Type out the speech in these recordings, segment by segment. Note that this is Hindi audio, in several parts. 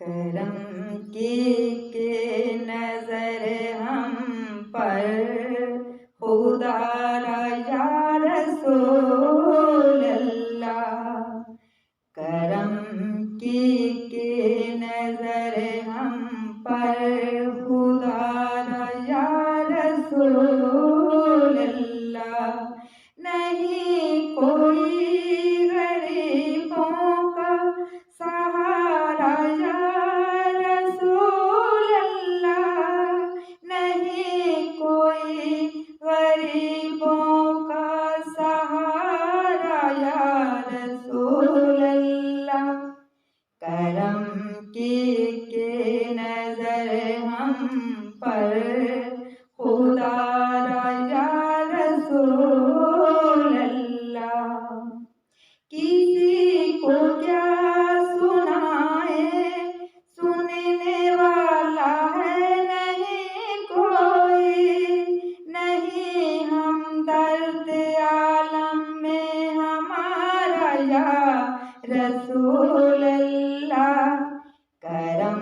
करम की नजर हम पर खुदा या रसूल अल्लाह। करम की नजर हम पर खुदा या रसूल अल्लाह। नहीं कोई गरीबों का सहारा या रसूल अल्लाह। नहीं कोई गरीबों का सहारा या रसूल अल्लाह। करम की नजर हम पर खुदा या रसूल अल्लाह। किसी को क्या सुनाए सुनने वाला है नहीं कोई। नहीं हम दर्द आलम में हमारा या रसूल अल्लाह। करम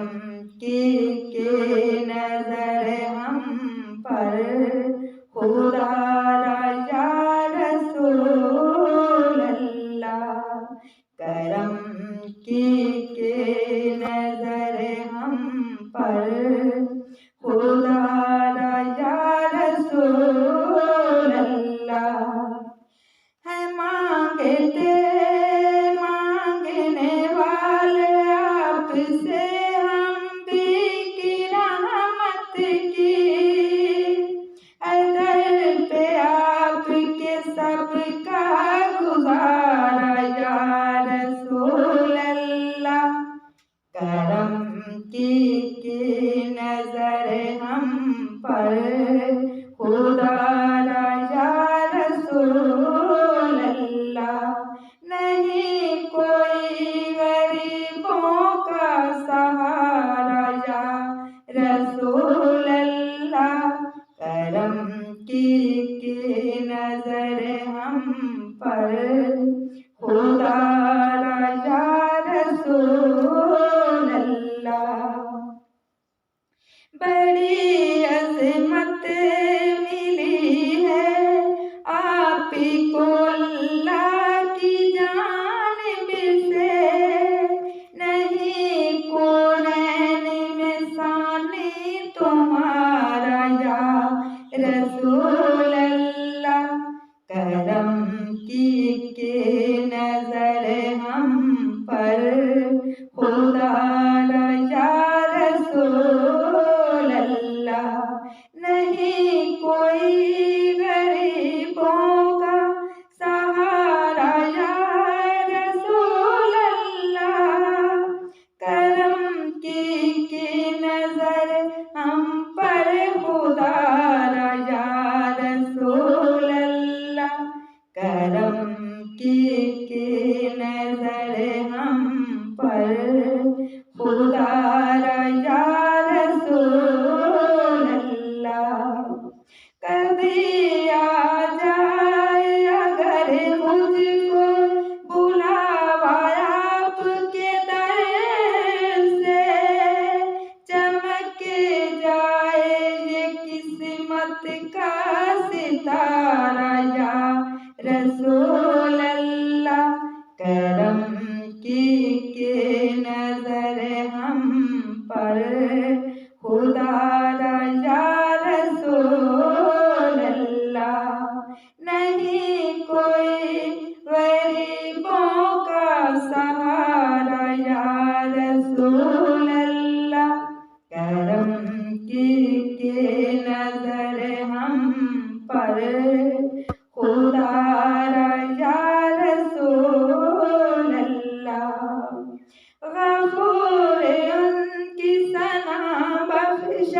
की नजर हम पर खुदा या रसूल अल्लाह। करम की नजर हम पर खुदा या रसूल अल्लाह। है मांगते मांगने वाले आपसे हम भी की रहमत की। दर पे आपके सबका गुजारा या रसूल अल्लाह। करम की नजर हम पर खुदा या रसूल अल्लाह। नहीं कोई गरीबों का सहारा या रसूल अल्लाह। करम की नजर हम पर खुदा या रसूल अल्लाह। बड़ी अज़मत मिली है आप को अल्लाह की जानिब से। नहीं कौनैन में सानी तुम्हारा या रसूल अल्लाह। करम की नजर हम पर खुदा या रसूल अल्लाह। नहीं कोई गरीबों का सहारा या रसूल अल्लाह। करम की नजर हम पर खुदा या रसूल अल्लाह। करम की नजर हम पर खुदा या रसूल अल्लाह। कभी आ जाए अगर मुझको बुलावा आपके दर से। चमक जाए ये किस्मत का सितारा या रसूल अल्लाह। करम की नजर हम पर खुदा या रसूल अल्लाह। नहीं कोई गरीबों का सहारा या रसूल अल्लाह। करम की नजर हम पर खुदा या रसूल अल्लाह। गफूर उनकी सना बख्शिश